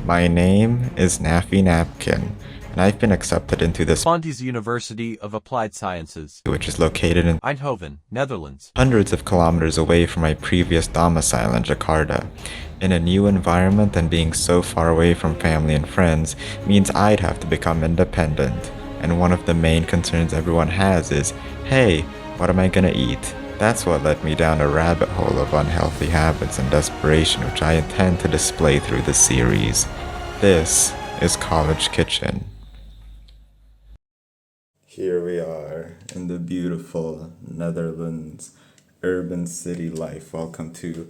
My name is Naffy Napkin, and I've been accepted into this Fontes University of Applied Sciences, which is located in Eindhoven, Netherlands. hundreds of kilometers away from my previous domicile in Jakarta. In a new environment and being so far away from family and friends means I'd have to become independent. And one of the main concerns everyone has is, hey, what am I gonna eat? That's what led me down a rabbit hole of unhealthy habits and desperation which I intend to display through the series. This is College Kitchen. Here we are in the beautiful Netherlands urban city life. Welcome to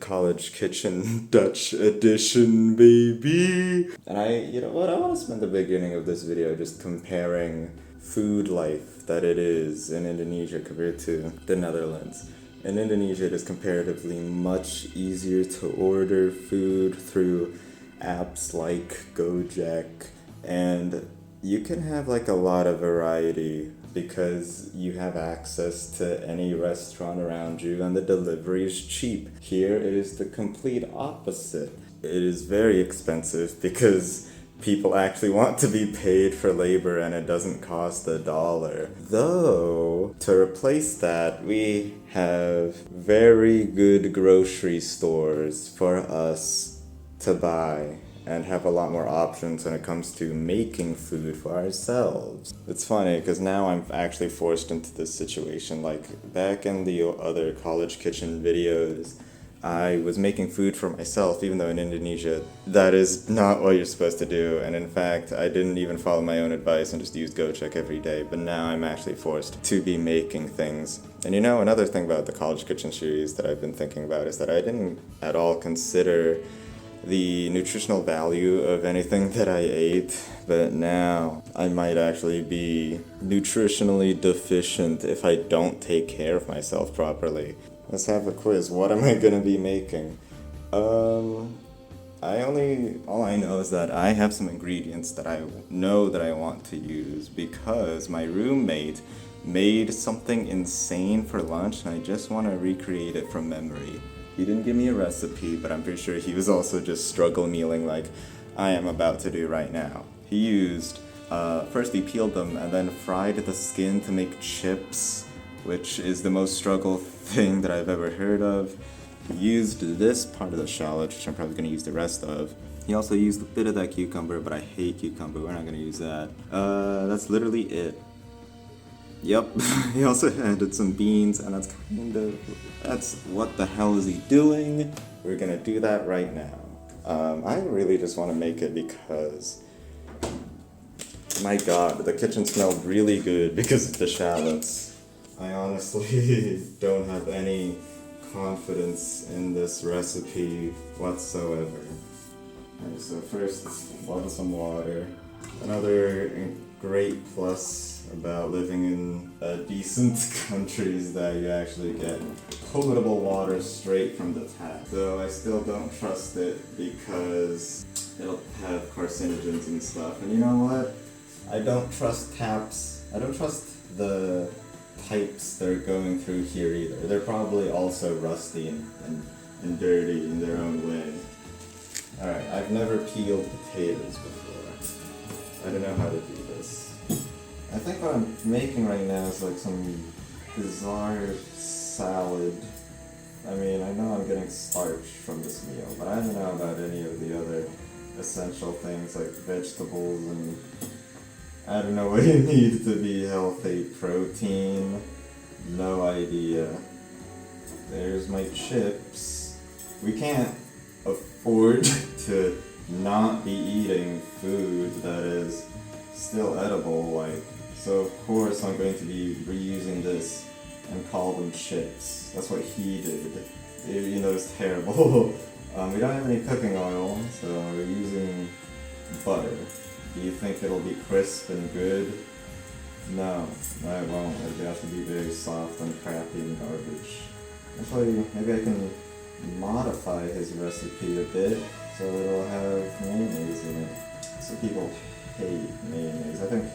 College Kitchen Dutch edition, baby. And you know what? I want to spend the beginning of this video just comparing food life that it is in Indonesia compared to the Netherlands. In Indonesia, it is comparatively much easier to order food through apps like Gojek, and you can have like a lot of variety because you have access to any restaurant around you and the delivery is cheap. Here it is the complete opposite. It is very expensive because people actually want to be paid for labor and it doesn't cost $1. Though, to replace that, we have very good grocery stores for us to buy and have a lot more options when it comes to making food for ourselves. It's funny because now I'm actually forced into this situation. Like back in the other college kitchen videos, I was making food for myself, even though in Indonesia that is not what you're supposed to do. And in fact, I didn't even follow my own advice and just used Gojek every day. But now I'm actually forced to be making things. And you know, another thing about the college kitchen series that I've been thinking about is that I didn't at all consider the nutritional value of anything that I ate, but now I might actually be nutritionally deficient if I don't take care of myself properly. Let's have a quiz. What am I gonna be making? All I know is that I have some ingredients that I know that I want to use because my roommate made something insane for lunch and I just want to recreate it from memory. He didn't give me a recipe, but I'm pretty sure he was also just struggle mealing like I am about to do right now. He used, first he peeled them and then fried the skin to make chips, which is the most struggle thing that I've ever heard of. He used this part of the shallot, which I'm probably going to use the rest of. He also used a bit of that cucumber, but I hate cucumber, we're not going to use that. That's literally it. Yep, he also added some beans, and that's what the hell is he doing? We're gonna do that right now. I really just want to make it because, my god, the kitchen smelled really good because of the shallots. I honestly don't have any confidence in this recipe whatsoever. Alright, so first, bottle some water. Another great plus about living in decent countries that you actually get potable water straight from the tap. So I still don't trust it because it'll have carcinogens and stuff. And you know what? I don't trust taps. I don't trust the pipes they're going through here either. They're probably also rusty and dirty in their own way. Alright, I've never peeled potatoes before. I don't know how to do this. I think what I'm making right now is like some bizarre salad. I mean, I know I'm getting starch from this meal, but I don't know about any of the other essential things like vegetables and I don't know what you need to be healthy. Protein, no idea. There's my chips. We can't afford to not be eating food that is still edible, like, so of course I'm going to be reusing this and call them chips. That's what he did. You know, it's terrible. We don't have any cooking oil, so we're using butter. Do you think it'll be crisp and good? No, it won't. It'll have to be very soft and crappy and garbage. Actually, maybe I can modify his recipe a bit so it'll have mayonnaise in it. So people hate mayonnaise. I think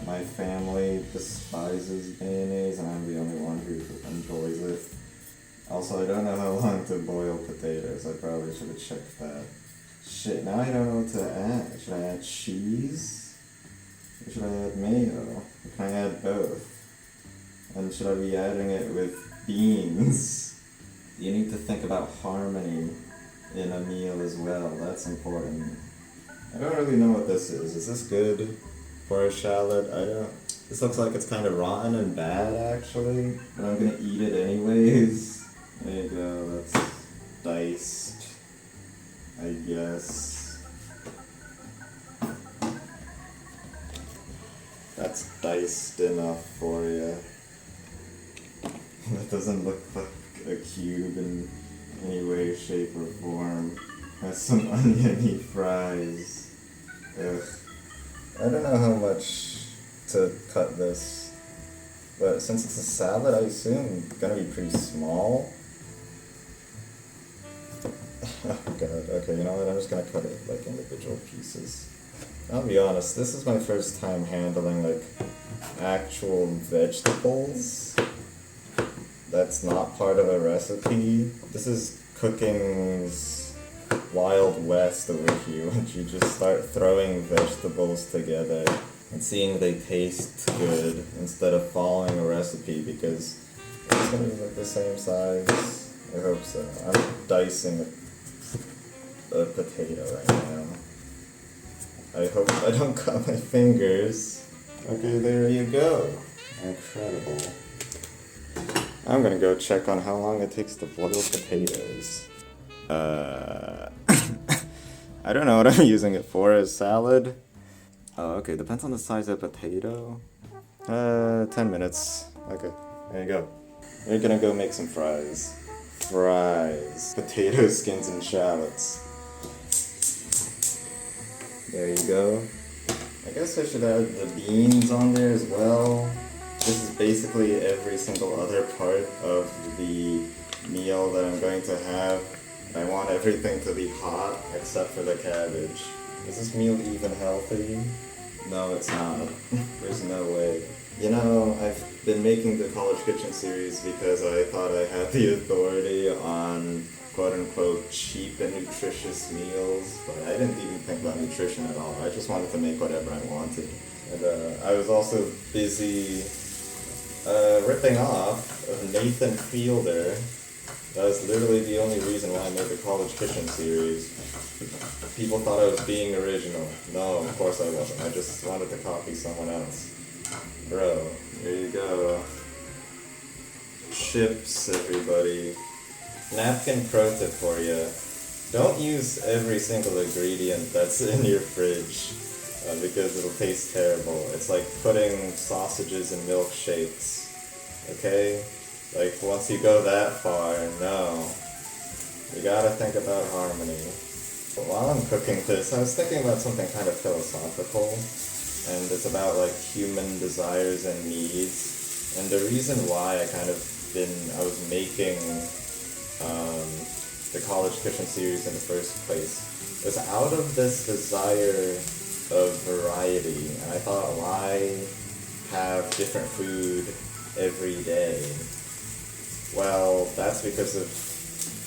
my family despises mayonnaise and I'm the only one who enjoys it. Also, I don't know how long to boil potatoes. I probably should have checked that. Shit, now I don't know what to add. Should I add cheese? Or should I add mayo? Or can I add both? And should I be adding it with beans? You need to think about harmony in a meal as well. That's important. I don't really know what this is. Is this good for a shallot? I don't. This looks like it's kind of rotten and bad actually, but I'm gonna eat it anyways. There you go. That's diced, I guess. That's diced enough for you. That doesn't look like a cube in any way, shape, or form. Has some oniony fries. Ugh. I don't know how much to cut this, but since it's a salad, I assume it's gonna be pretty small. Oh god, okay, you know what, I'm just gonna cut it like individual pieces. I'll be honest, this is my first time handling like actual vegetables. That's not part of a recipe. This is cooking's Wild West over here, which you just start throwing vegetables together and seeing they taste good instead of following a recipe because it's gonna be like the same size. I hope so. I'm dicing a potato right now. I hope I don't cut my fingers. Okay, there you go. Incredible. I'm gonna go check on how long it takes to boil potatoes. I don't know what I'm using it for. A salad? Oh, okay. Depends on the size of the potato. 10 minutes. Okay, there you go. We're gonna go make some fries. Fries. Potato skins and shallots. There you go. I guess I should add the beans on there as well. This is basically every single other part of the meal that I'm going to have. I want everything to be hot except for the cabbage. Is this meal even healthy? No, it's not. There's no way. You know, I've been making the College Kitchen series because I thought I had the authority on quote-unquote cheap and nutritious meals, but I didn't even think about nutrition at all. I just wanted to make whatever I wanted. And I was also busy ripping off of Nathan Fielder. That was literally the only reason why I made the College Kitchen series. People thought I was being original. No, of course I wasn't. I just wanted to copy someone else. Bro, there you go. Chips, everybody. Napkin pro tip for you. Don't use every single ingredient that's in your fridge because it'll taste terrible. It's like putting sausages in milkshakes. Okay? Like, once you go that far, no. You gotta think about harmony. But while I'm cooking this, I was thinking about something kind of philosophical, and it's about, like, human desires and needs. And the reason why I was making the College Kitchen series in the first place was out of this desire of variety. And I thought, why have different food every day? Well, that's because of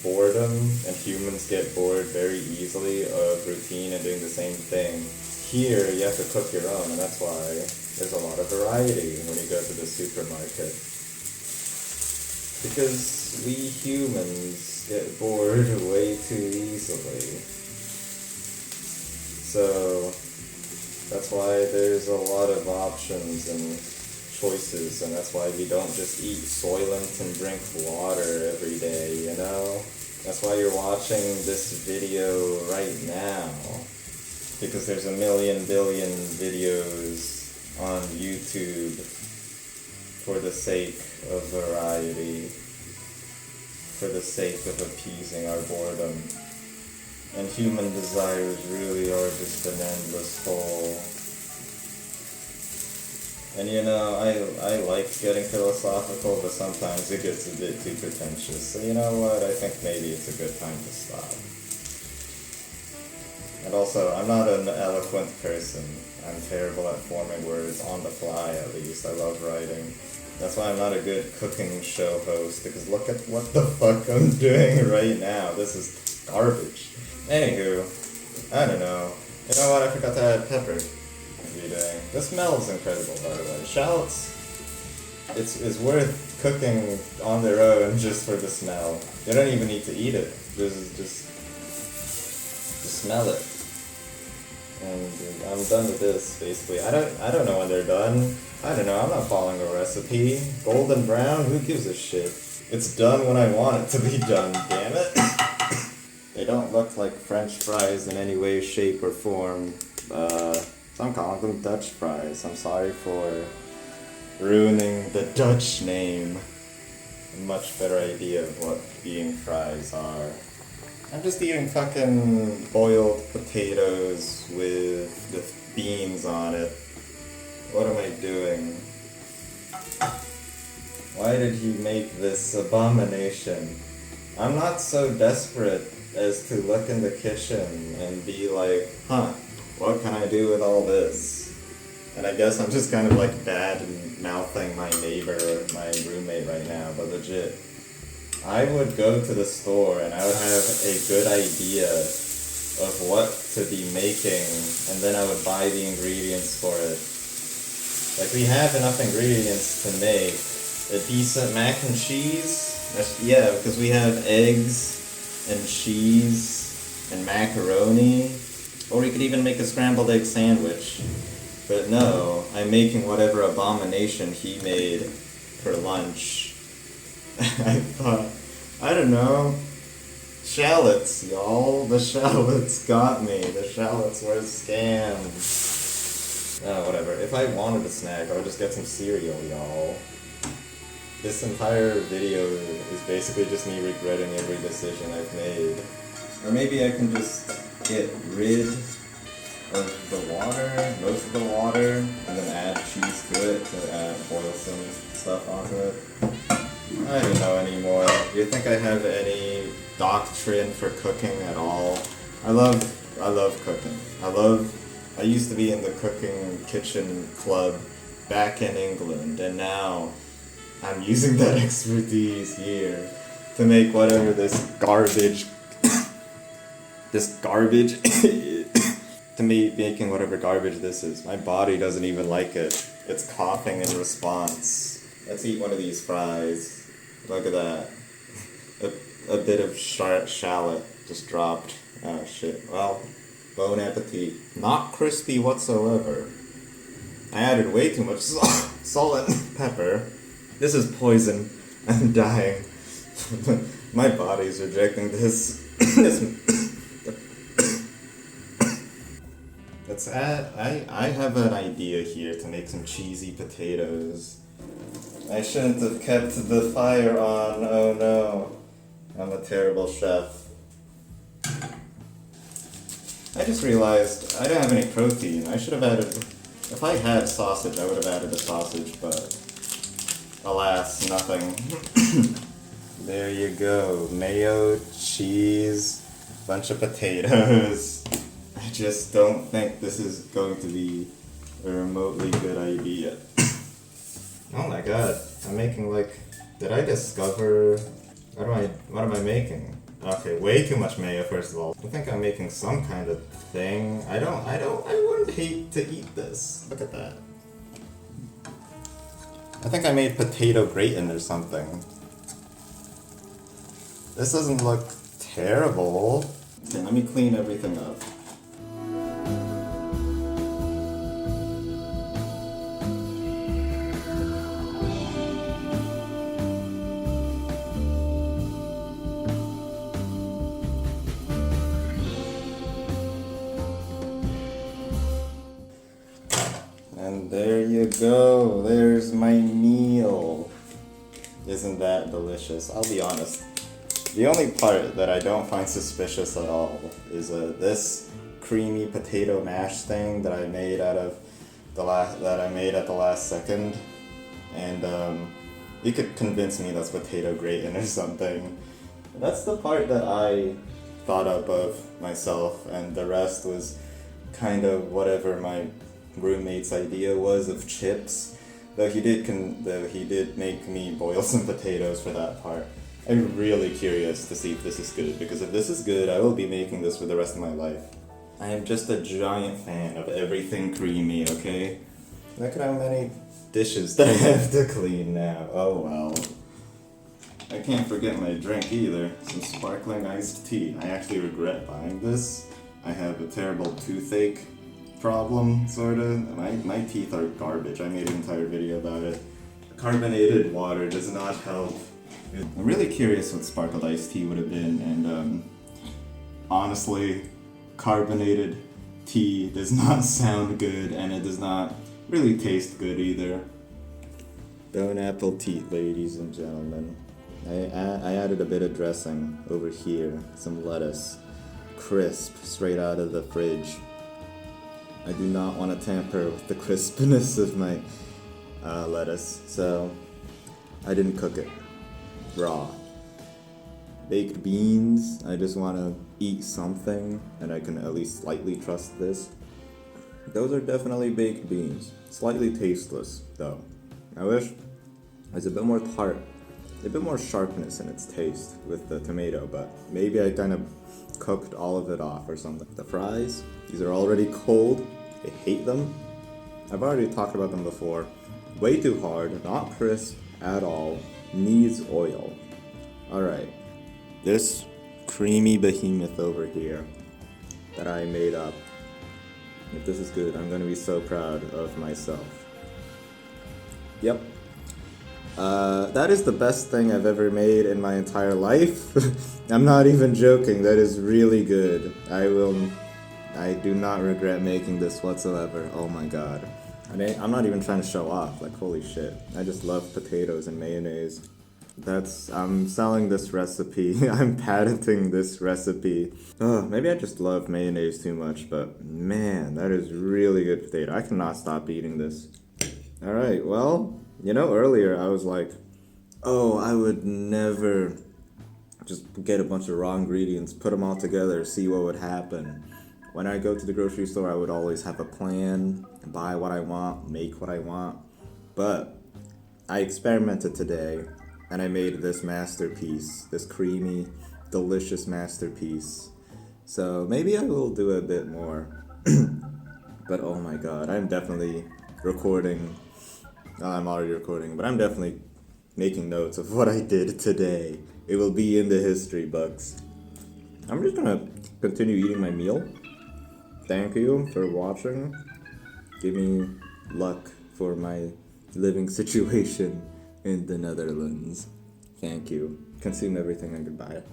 boredom, and humans get bored very easily of routine and doing the same thing. Here, you have to cook your own, and that's why there's a lot of variety when you go to the supermarket. Because we humans get bored way too easily. So, that's why there's a lot of options and choices, and that's why we don't just eat Soylent and drink water every day, you know? That's why you're watching this video right now, because there's a million billion videos on YouTube for the sake of variety, for the sake of appeasing our boredom. And human desires really are just an endless hole. And you know, I like getting philosophical, but sometimes it gets a bit too pretentious. So you know what, I think maybe it's a good time to stop. And also, I'm not an eloquent person. I'm terrible at forming words on the fly, at least. I love writing. That's why I'm not a good cooking show host, because look at what the fuck I'm doing right now. This is garbage. Anywho, I don't know. You know what? I forgot to add pepper. Every day. The smell is incredible, by the way. Shallots, it's worth cooking on their own just for the smell. You don't even need to eat it. Just smell it. And I'm done with this, basically. I don't know when they're done. I don't know, I'm not following a recipe. Golden brown, who gives a shit? It's done when I want it to be done, damn it. They don't look like French fries in any way, shape, or form. So I'm calling them Dutch fries. I'm sorry for ruining the Dutch name. A much better idea of what eating fries are. I'm just eating fucking boiled potatoes with the beans on it. What am I doing? Why did he make this abomination? I'm not so desperate as to look in the kitchen and be like, huh, what can I do with all this? And I guess I'm just kind of like bad and mouthing my neighbor or my roommate right now, but legit. I would go to the store and I would have a good idea of what to be making, and then I would buy the ingredients for it. Like, we have enough ingredients to make a decent mac and cheese. Yeah, because we have eggs and cheese and macaroni. Or we could even make a scrambled egg sandwich. But no, I'm making whatever abomination he made for lunch. I thought, I don't know, shallots, y'all. The shallots got me. The shallots were a scam. Whatever. If I wanted a snack, I would just get some cereal, y'all. This entire video is basically just me regretting every decision I've made. Or maybe I can just get rid of the water, most of the water, and then add cheese to it to boil some stuff onto it. I don't know anymore. Do you think I have any doctrine for cooking at all? I love cooking. I used to be in the cooking kitchen club back in England, and now I'm using that expertise here to make whatever this garbage to me making whatever garbage this is. My body doesn't even like it. It's coughing in response. Let's eat one of these fries. Look at that. A bit of shallot just dropped. Oh shit. Well, bon appetit. Not crispy whatsoever. I added way too much salt and pepper. This is poison. I'm dying. My body's rejecting this. Let's add. I have an idea here to make some cheesy potatoes. I shouldn't have kept the fire on. Oh no. I'm a terrible chef. I just realized I don't have any protein. I should have added. If I had sausage, I would have added a sausage, but alas, nothing. There you go. Mayo, cheese, bunch of potatoes. I just don't think this is going to be a remotely good idea. Oh my god, I'm making like, did I discover, what am I making? Okay, way too much mayo first of all. I think I'm making some kind of thing. I wouldn't hate to eat this. Look at that. I think I made potato gratin or something. This doesn't look terrible. Okay, let me clean everything up. And there you go, there's my meal. Isn't that delicious? I'll be honest. The only part that I don't find suspicious at all is this creamy potato mash thing that I made at the last second. And you could convince me that's potato gratin or something. That's the part that I thought up of myself, and the rest was kind of whatever my roommate's idea was of chips. Though he did make me boil some potatoes for that part. I'm really curious to see if this is good, because if this is good, I will be making this for the rest of my life. I am just a giant fan of everything creamy, okay? Look at how many dishes that I have to clean now. Oh well. I can't forget my drink either. Some sparkling iced tea. I actually regret buying this. I have a terrible toothache problem, sorta. My teeth are garbage. I made an entire video about it. Carbonated water does not help. I'm really curious what sparkled iced tea would have been, and honestly, carbonated tea does not sound good, and it does not really taste good either. Bone apple tea, ladies and gentlemen. I added a bit of dressing over here, some lettuce, crisp, straight out of the fridge. I do not want to tamper with the crispness of my lettuce, so I didn't cook it raw. Baked beans, I just want to eat something, and I can at least slightly trust this. Those are definitely baked beans. Slightly tasteless, though. I wish there's a bit more tart, a bit more sharpness in its taste with the tomato, but maybe I kind of cooked all of it off or something. The fries, these are already cold. I hate them. I've already talked about them before. Way too hard, not crisp at all, needs oil. Alright, this creamy behemoth over here that I made up. If this is good, I'm gonna be so proud of myself. Yep. That is the best thing I've ever made in my entire life. I'm not even joking, that is really good. I do not regret making this whatsoever. Oh my god. I'm not even trying to show off, like holy shit. I just love potatoes and mayonnaise. I'm selling this recipe. I'm patenting this recipe. Maybe I just love mayonnaise too much, but man, that is really good potato. I cannot stop eating this. Alright, well, earlier I was like, oh, I would never just get a bunch of raw ingredients, put them all together, see what would happen. When I go to the grocery store, I would always have a plan, buy what I want, make what I want. But I experimented today, and I made this masterpiece, this creamy, delicious masterpiece. So maybe I will do a bit more. But oh my god, I'm definitely recording. I'm already recording, but I'm definitely making notes of what I did today. It will be in the history books. I'm just gonna continue eating my meal. Thank you for watching. Give me luck for my living situation in the Netherlands. Thank you. Consume everything and goodbye.